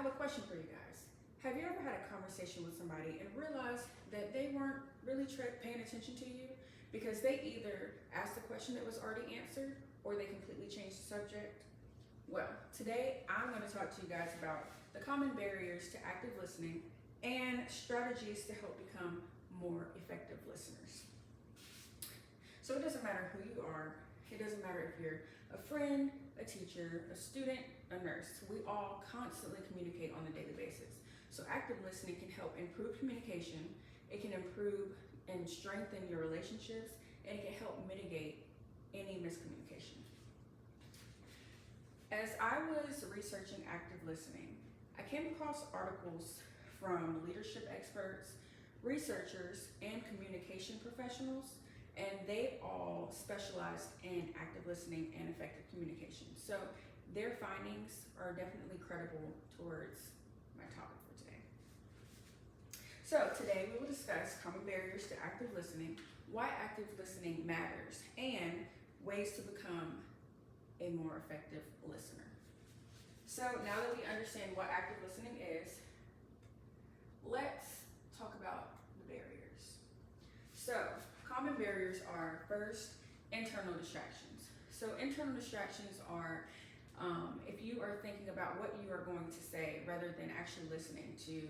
have a question for you guys. Have you ever had a conversation with somebody and realized that they weren't really paying attention to you because they either asked a question that was already answered or they completely changed the subject? Well, today I'm going to talk to you guys about the common barriers to active listening and strategies to help become more effective listeners. So it doesn't matter who you are, it doesn't matter if you're a friend, a teacher, a student, a nurse. We all constantly communicate on a daily basis. So active listening can help improve communication, it can improve and strengthen your relationships, and it can help mitigate any miscommunication. As I was researching active listening, I came across articles from leadership experts, researchers, and communication professionals, and they all specialized in active listening and effective communication. So their findings are definitely credible towards my topic for today. So today we will discuss common barriers to active listening, why active listening matters, and ways to become a more effective listener. So now that we understand what active listening is, let's talk about the barriers. So common barriers are, first, internal distractions. So internal distractions are if you are thinking about what you are going to say rather than actually listening to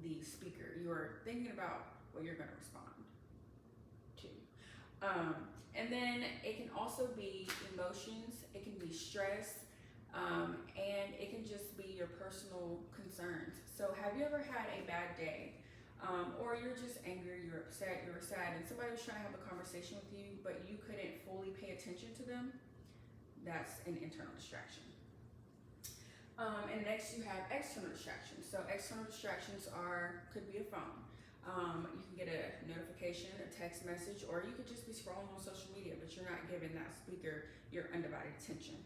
the speaker, you are thinking about what you're going to respond to. And then it can also be emotions, it can be stress, and it can just be your personal concerns. So have you ever had a bad day? Or you're just angry, you're upset, you're sad, and somebody was trying to have a conversation with you, but you couldn't fully pay attention to them? That's an internal distraction. And next you have external distractions. So external distractions could be a phone. You can get a notification, a text message, or you could just be scrolling on social media, but you're not giving that speaker your undivided attention.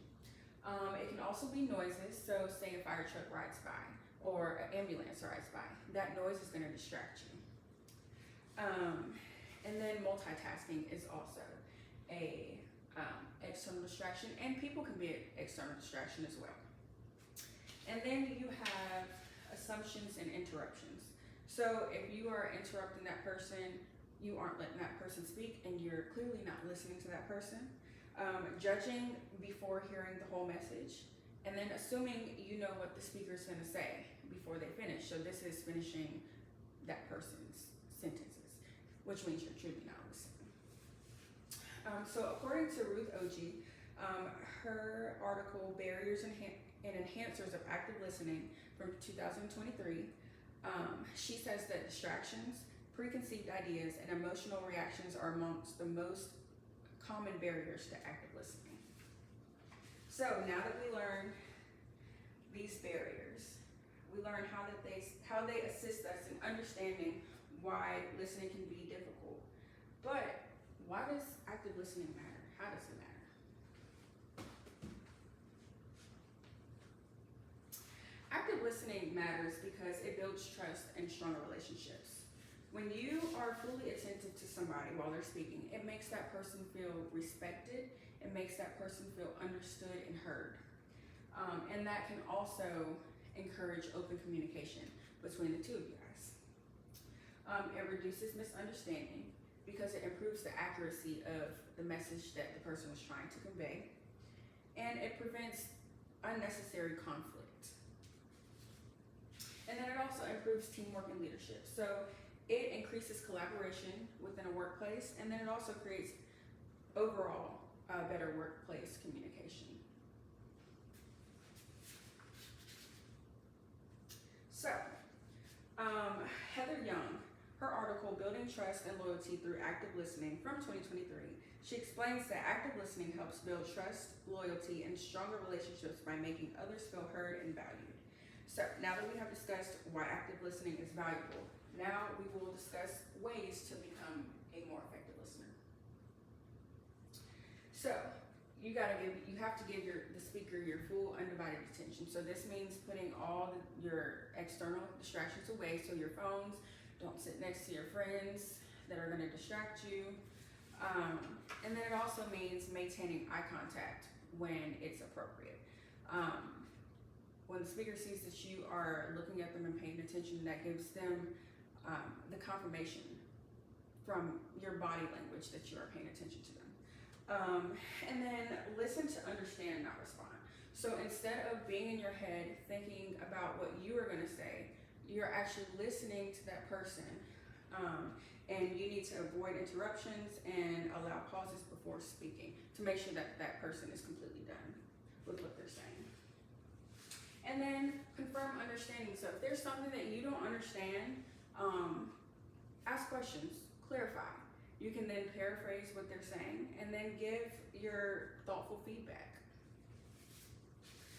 It can also be noises. So say a fire truck rides by, or an ambulance rides by. That noise is going to distract you. And then multitasking is also a external distraction, and people can be an external distraction as well. And then you have assumptions and interruptions. So if you are interrupting that person, you aren't letting that person speak, and you're clearly not listening to that person. Judging before hearing the whole message, and then assuming you know what the speaker is going to say before they finish. So this is finishing that person's sentences, which means you're truly not listening. So according to Ruth Oji, her article, Barriers and Enhancers of Active Listening from 2023, she says that distractions, preconceived ideas, and emotional reactions are amongst the most common barriers to active listening. So now that we learn these barriers, we learn how they assist us in understanding why listening can be difficult. But why does active listening matter? How does it matter? Active listening matters because it builds trust and stronger relationships. When you are fully attentive to somebody while they're speaking, it makes that person feel respected. It makes that person feel understood and heard. And that can also encourage open communication between the two of you guys. It reduces misunderstanding because it improves the accuracy of the message that the person was trying to convey. And it prevents unnecessary conflict. And then it also improves teamwork and leadership. So it increases collaboration within a workplace, and then it also creates overall better workplace communication. So, Heather Young, her article, Building Trust and Loyalty Through Active Listening from 2023, she explains that active listening helps build trust, loyalty, and stronger relationships by making others feel heard and valued. So now that we have discussed why active listening is valuable, now we will discuss ways to become a more effective listener. So you have to give the speaker your full undivided attention. So this means putting all your external distractions away. So your phones, don't sit next to your friends that are going to distract you. And then it also means maintaining eye contact when it's appropriate. when the speaker sees that you are looking at them and paying attention, that gives them the confirmation from your body language that you are paying attention to them. And then listen to understand, not respond. So instead of being in your head thinking about what you are going to say, you're actually listening to that person. And you need to avoid interruptions and allow pauses before speaking to make sure that that person is completely done with what they're saying. And then confirm understanding. So if there's something that you don't understand, ask questions, clarify. You can then paraphrase what they're saying and then give your thoughtful feedback.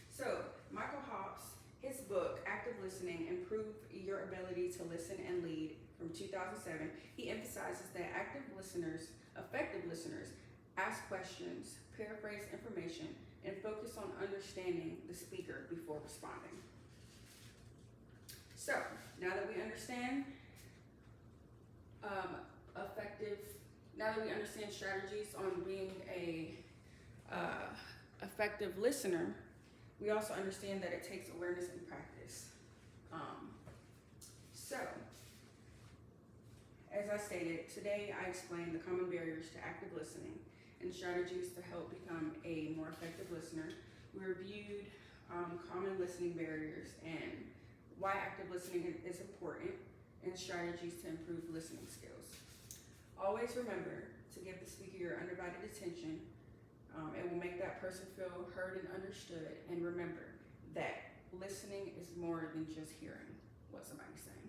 So Michael Hobbs, his book, Active Listening, Improve Your Ability to Listen and Lead, from 2007, he emphasizes that active listeners, effective listeners, ask questions, paraphrase information, and focus on understanding the speaker before responding. So, now that we understand strategies on being a effective listener, we also understand that it takes awareness and practice. As I stated, today I explained the common barriers to active listening and strategies to help become a more effective listener. We reviewed common listening barriers and why active listening is important and strategies to improve listening skills. Always remember to give the speaker your undivided attention. It will make that person feel heard and understood. And remember that listening is more than just hearing what somebody's saying.